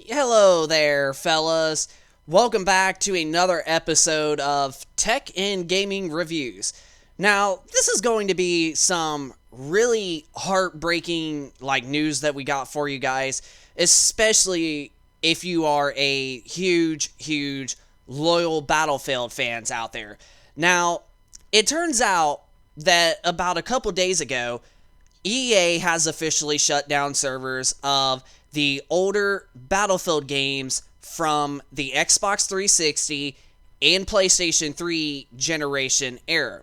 Hello there, fellas. Welcome back to another episode of Tech and Gaming Reviews. Now, this is going to be some really heartbreaking news that we got for you guys, especially if you are a huge loyal Battlefield fans out there. Now, it turns out that about a couple days ago, EA has officially shut down servers of the older Battlefield games from the Xbox 360 and PlayStation 3 generation era.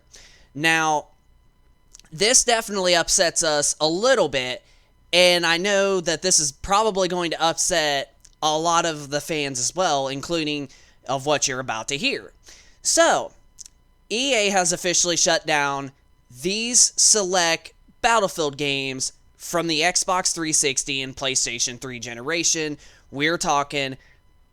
Now, this definitely upsets us a little bit, and I know that this is probably going to upset a lot of the fans as well, including of what you're about to hear. So, EA has officially shut down these select Battlefield games from the Xbox 360 and PlayStation 3 generation. We're talking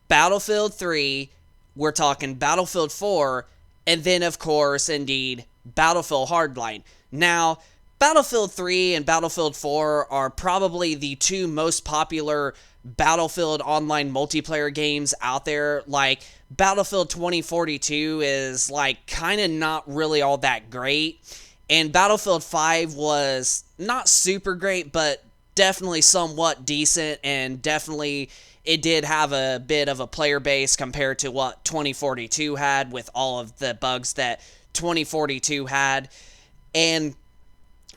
Battlefield 3, we're talking Battlefield 4, and then, of course, indeed, Battlefield Hardline. Now, Battlefield 3 and Battlefield 4 are probably the two most popular Battlefield online multiplayer games out there. Like, Battlefield 2042 is, kind of not really all that great. And Battlefield 5 was not super great, but definitely somewhat decent, and definitely it did have a bit of a player base compared to what 2042 had, with all of the bugs that 2042 had. And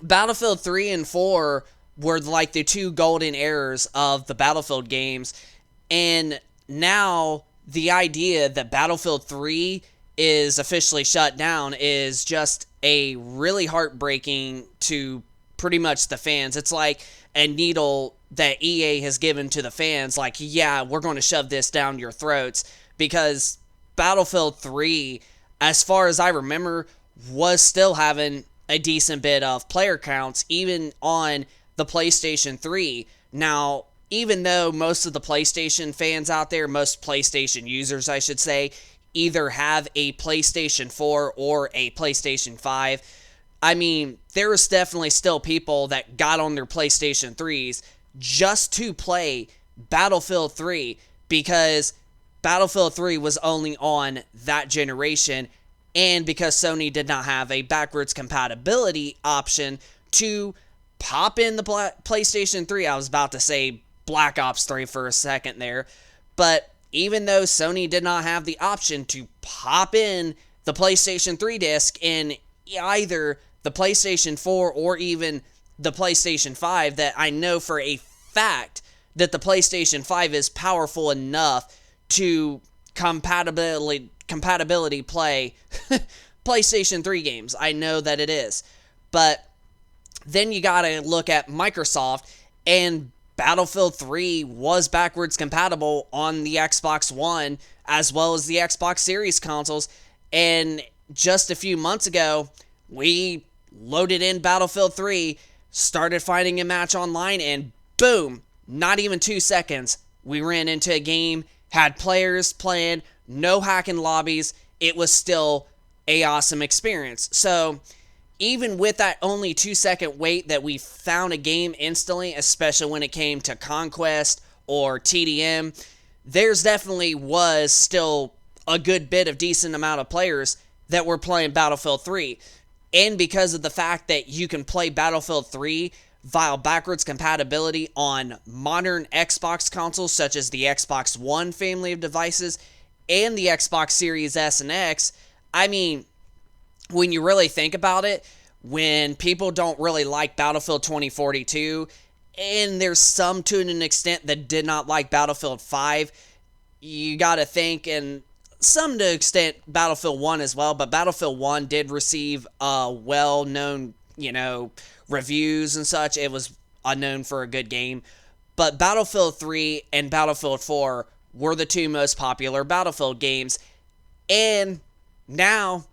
Battlefield 3 and 4 were like the two golden eras of the Battlefield games. And now the idea that Battlefield 3 is officially shut down is just a really heartbreaking to pretty much the fans. It's like a needle that EA has given to the fans, like, yeah, we're going to shove this down your throats, because Battlefield 3, as far as I remember, was still having a decent bit of player counts, even on the PlayStation 3. Now, even though most of the PlayStation fans out there, most PlayStation users, I should say, either have a PlayStation 4 or a PlayStation 5, I mean, there was definitely still people that got on their PlayStation 3s just to play Battlefield 3, because Battlefield 3 was only on that generation, and because Sony did not have a backwards compatibility option to pop in the PlayStation 3. I was about to say Black Ops 3 for a second there, but even though Sony did not have the option to pop in the PlayStation 3 disc in either the PlayStation 4 or even the PlayStation 5, that I know for a fact that the PlayStation 5 is powerful enough to compatibility play PlayStation 3 games. I know that it is. But then you gotta look at Microsoft, and Battlefield 3 was backwards compatible on the Xbox One as well as the Xbox Series consoles, and just a few months ago, we loaded in Battlefield 3, started fighting a match online, and boom, not even 2 seconds, we ran into a game, had players playing, no hacking lobbies. It was still a awesome experience. So even with that only 2-second wait that we found a game instantly, especially when it came to Conquest or TDM, there's definitely was still a good bit of decent amount of players that were playing Battlefield 3. And because of the fact that you can play Battlefield 3 via backwards compatibility on modern Xbox consoles such as the Xbox One family of devices and the Xbox Series S and X, I mean, when you really think about it, when people don't really like Battlefield 2042, and there's some to an extent that did not like Battlefield 5, you gotta think, and some to extent Battlefield 1 as well, but Battlefield 1 did receive well-known, reviews and such. It was known for a good game. But Battlefield 3 and Battlefield 4 were the two most popular Battlefield games, and now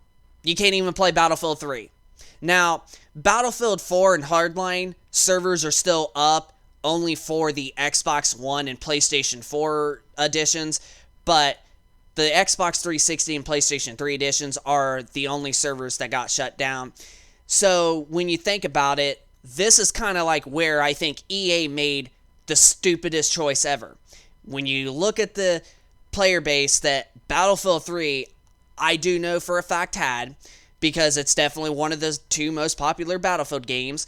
you can't even play Battlefield 3. Now, Battlefield 4 and Hardline servers are still up only for the Xbox One and PlayStation 4 editions, but the Xbox 360 and PlayStation 3 editions are the only servers that got shut down. So when you think about it, this is kind of like where I think EA made the stupidest choice ever. when you look at the player base that Battlefield 3, I do know for a fact had, because it's definitely one of the two most popular Battlefield games.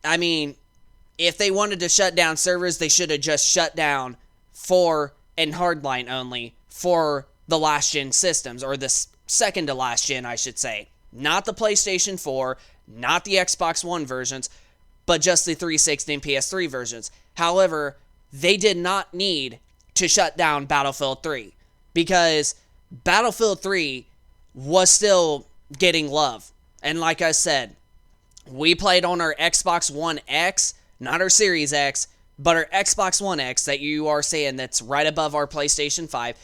I mean, if they wanted to shut down servers, they should have just shut down 4 and Hardline only for the last gen systems, or the second to last gen, I should say. Not the PlayStation 4, not the Xbox One versions, but just the 360 and PS3 versions. However, they did not need to shut down Battlefield 3, because Battlefield 3 was still getting love. And like I said, we played on our Xbox One X, not our Series X, but our Xbox One X that you are saying that's right above our PlayStation 5.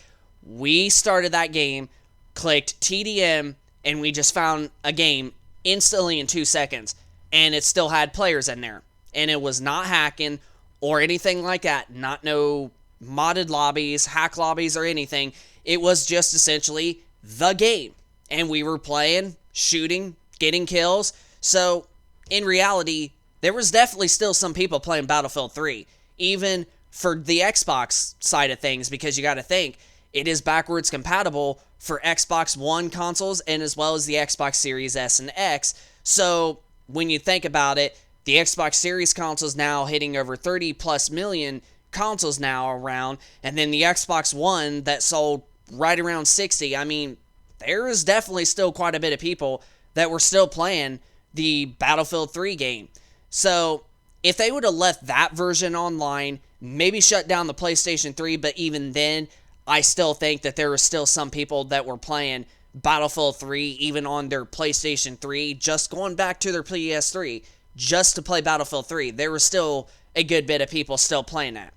We started that game, clicked TDM, and we just found a game instantly in 2 seconds. And it still had players in there. And it was not hacking or anything like that. Not no modded lobbies, hack lobbies, or anything. It was just essentially the game. And we were playing, shooting, getting kills. So, in reality, there was definitely still some people playing Battlefield 3. Even for the Xbox side of things, because you got to think, it is backwards compatible for Xbox One consoles and as well as the Xbox Series S and X. So, when you think about it, the Xbox Series consoles now hitting over 30 plus million consoles now around, and then the Xbox One that sold right around 60. I mean, there is definitely still quite a bit of people that were still playing the Battlefield 3 game. So, if they would have left that version online, maybe shut down the PlayStation 3, but even then, I still think that there were still some people that were playing Battlefield 3 even on their PlayStation 3, just going back to their PS3 just to play Battlefield 3. There was still a good bit of people still playing that.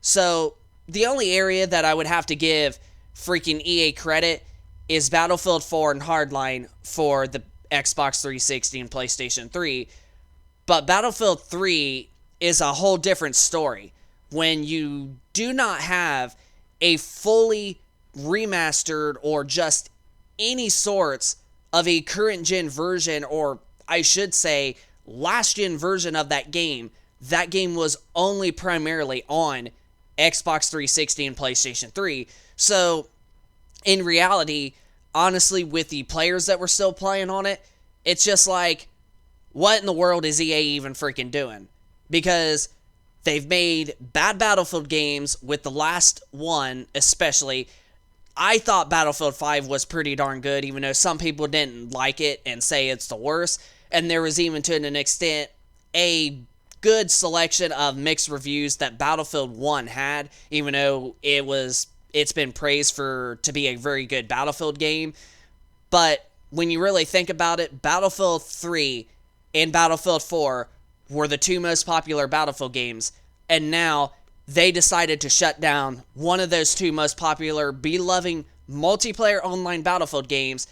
So, the only area that I would have to give freaking EA credit is Battlefield 4 and Hardline for the Xbox 360 and PlayStation 3. But Battlefield 3 is a whole different story when you do not have a fully remastered or just any sorts of a current gen version, or I should say last gen version of that game. That game was only primarily on Xbox 360 and PlayStation 3. So, in reality, honestly, with the players that were still playing on it, it's just like, what in the world is EA even freaking doing? Because they've made bad Battlefield games, with the last one especially. I thought Battlefield 5 was pretty darn good, even though some people didn't like it and say it's the worst. And there was even, to an extent, a good selection of mixed reviews that Battlefield 1 had, even though it's been praised to be a very good Battlefield game. But when you really think about it, Battlefield 3 and Battlefield 4 were the two most popular Battlefield games, and now they decided to shut down one of those two most popular, beloved multiplayer online Battlefield games.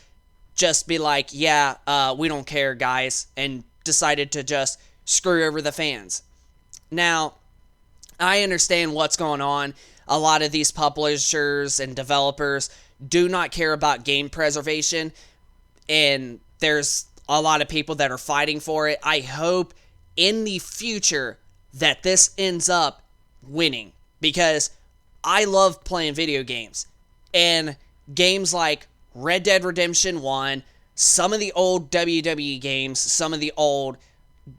Just be like, yeah, we don't care, guys, and decided to just screw over the fans. Now, I understand what's going on. A lot of these publishers and developers do not care about game preservation, and there's a lot of people that are fighting for it. I hope in the future that this ends up winning, because I love playing video games, and games like Red Dead Redemption 1, some of the old WWE games, some of the old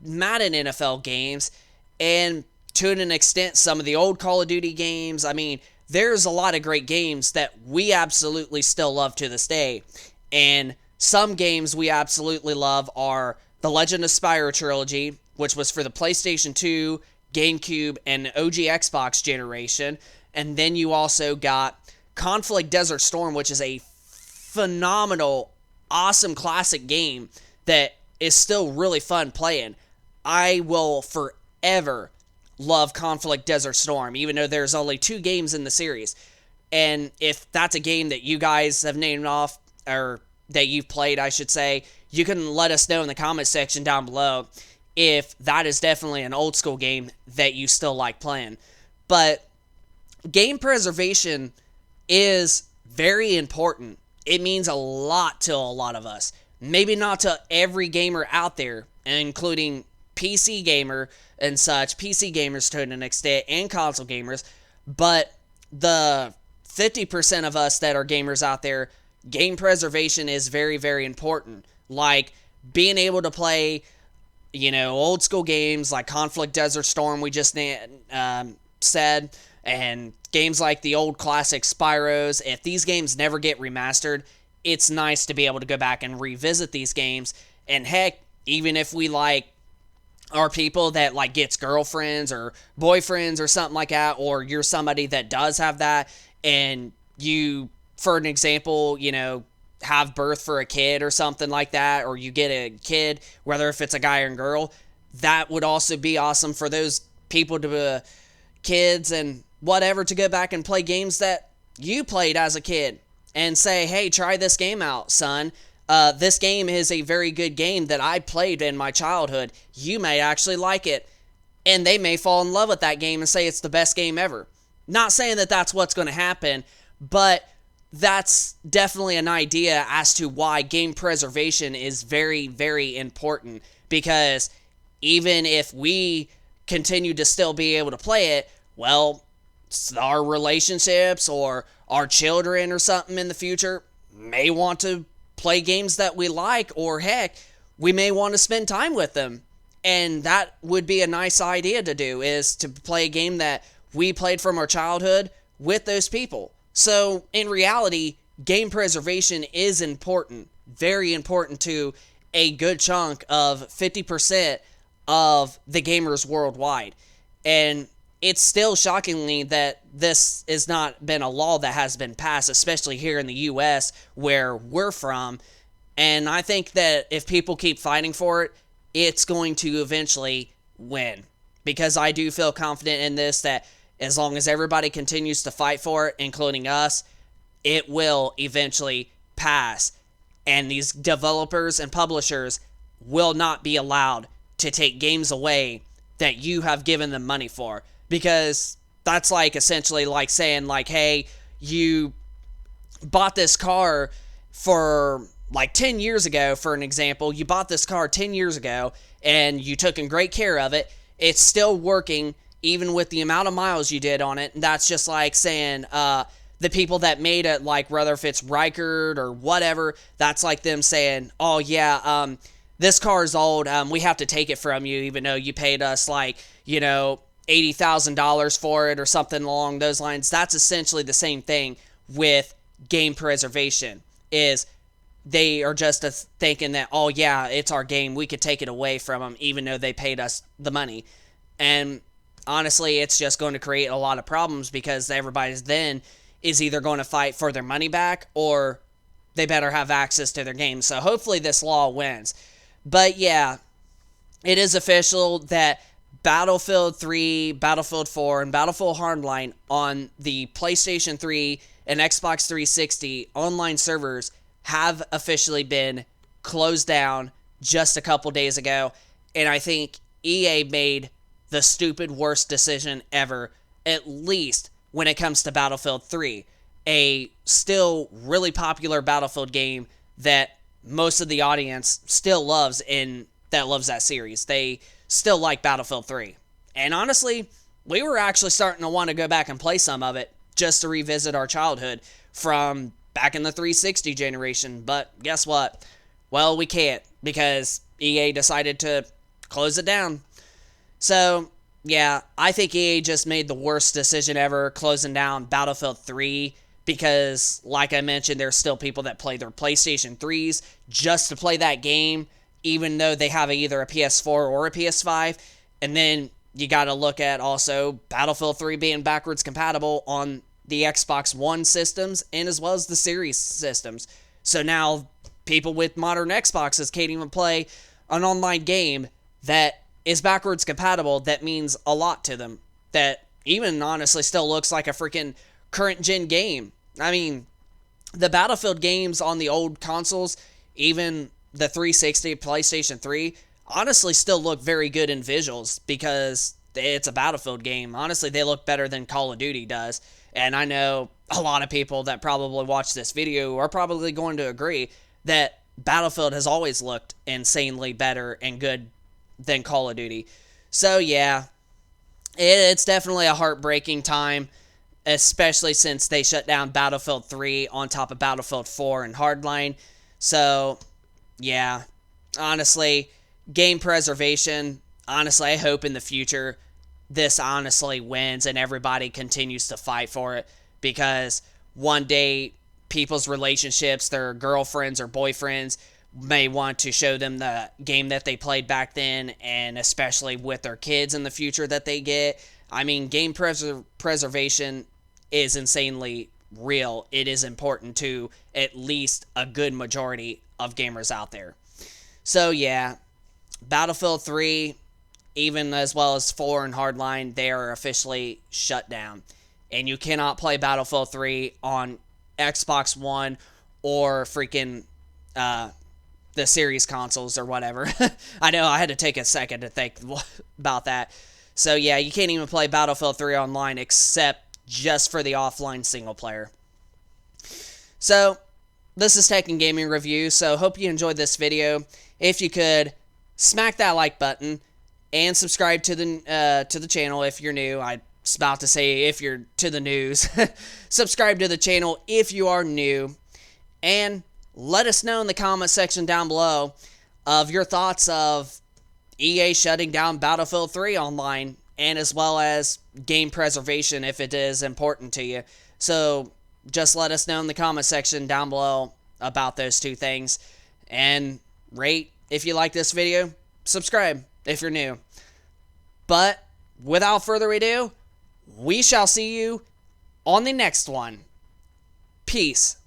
Madden NFL games, and to an extent some of the old Call of Duty games. I mean, there's a lot of great games that we absolutely still love to this day, and some games we absolutely love are the Legend of Spyro trilogy, which was for the PlayStation 2, GameCube, and OG Xbox generation. And then you also got Conflict Desert Storm, which is a phenomenal, awesome classic game that is still really fun playing. I will forever love Conflict Desert Storm, even though there's only 2 games in the series. And if that's a game that you guys have named off, or that you've played, I should say, you can let us know in the comment section down below if that is definitely an old school game that you still like playing. But game preservation is very important. It means a lot to a lot of us. Maybe not to every gamer out there, including PC gamer and such, PC gamers to an extent, and console gamers, but the 50% of us that are gamers out there, game preservation is very, very important. Like being able to play, old school games like Conflict Desert Storm, we just said, and games like the old classic Spyros. If these games never get remastered, it's nice to be able to go back and revisit these games. And heck, even if we are people that gets girlfriends or boyfriends or something like that, or you're somebody that does have that, and you, for an example, have birth for a kid or something like that, or you get a kid, whether if it's a guy or a girl, that would also be awesome for those people to kids and whatever to go back and play games that you played as a kid and say, hey, try this game out, son. This game is a very good game that I played in my childhood. You may actually like it. And they may fall in love with that game and say it's the best game ever. Not saying that that's what's going to happen, but that's definitely an idea as to why game preservation is very, very important. Because even if we continue to still be able to play it, well, our relationships or our children or something in the future may want to play games that we like, or heck, we may want to spend time with them. And that would be a nice idea to do, is to play a game that we played from our childhood with those people. So in reality, game preservation is important, very important to a good chunk of 50% of the gamers worldwide. And it's still shockingly that this has not been a law that has been passed, especially here in the U.S. where we're from. And I think that if people keep fighting for it, it's going to eventually win. Because I do feel confident in this, that as long as everybody continues to fight for it, including us, it will eventually pass. And these developers and publishers will not be allowed to take games away that you have given them money for. Because that's essentially saying hey, you bought this car for 10 years ago, for an example. You bought this car 10 years ago and you took great care of it. It's still working even with the amount of miles you did on it. And that's just saying the people that made it, whether if it's Reichert or whatever, that's them saying, oh yeah, this car is old, we have to take it from you even though you paid us $80,000 for it or something along those lines. That's essentially the same thing with game preservation, is they are just thinking that, oh yeah, it's our game, we could take it away from them even though they paid us the money. And honestly, it's just going to create a lot of problems, because everybody's then is either going to fight for their money back or they better have access to their game. So hopefully this law wins. But yeah, it is official that Battlefield 3, Battlefield 4, and Battlefield Hardline on the PlayStation 3 and Xbox 360 online servers have officially been closed down just a couple days ago. And I think EA made the stupid worst decision ever, at least when it comes to Battlefield 3, a still really popular Battlefield game that most of the audience still loves, and that loves that series. They still like Battlefield 3. And honestly, we were actually starting to want to go back and play some of it just to revisit our childhood from back in the 360 generation. But guess what? Well, we can't, because EA decided to close it down. So, yeah, I think EA just made the worst decision ever closing down Battlefield 3, because, like I mentioned, there's still people that play their PlayStation 3s just to play that game, even though they have either a PS4 or a PS5. And then you got to look at also Battlefield 3 being backwards compatible on the Xbox One systems and as well as the Series systems. So now people with modern Xboxes can't even play an online game that is backwards compatible. That means a lot to them. That even honestly still looks like a freaking current gen game. I mean, the Battlefield games on the old consoles, even the 360, PlayStation 3, honestly still look very good in visuals, because it's a Battlefield game. Honestly, they look better than Call of Duty does. And I know a lot of people that probably watch this video are probably going to agree that Battlefield has always looked insanely better and good than Call of Duty. So yeah, it's definitely a heartbreaking time especially since they shut down Battlefield 3 on top of Battlefield 4 and Hardline. So, yeah, honestly, game preservation, honestly, I hope in the future this honestly wins and everybody continues to fight for it, because one day people's relationships, their girlfriends or boyfriends, may want to show them the game that they played back then, and especially with their kids in the future that they get. I mean, game preservation is insanely real. It is important to at least a good majority of gamers out there. So yeah, Battlefield 3, even as well as 4 and Hardline, they are officially shut down. And you cannot play Battlefield 3 on Xbox One or freaking the series consoles or whatever. I know, I had to take a second to think about that. So yeah, you can't even play Battlefield 3 online except just for the offline single player. So, this is Tech and Gaming Review, so hope you enjoyed this video. If you could, smack that like button and subscribe to the channel if you're new. I was about to say if you're to the news. Subscribe to the channel if you are new. And let us know in the comment section down below of your thoughts of EA shutting down Battlefield 3 online, and as well as game preservation if it is important to you. So just let us know in the comment section down below about those two things. And rate if you like this video. Subscribe if you're new. But without further ado, we shall see you on the next one. Peace.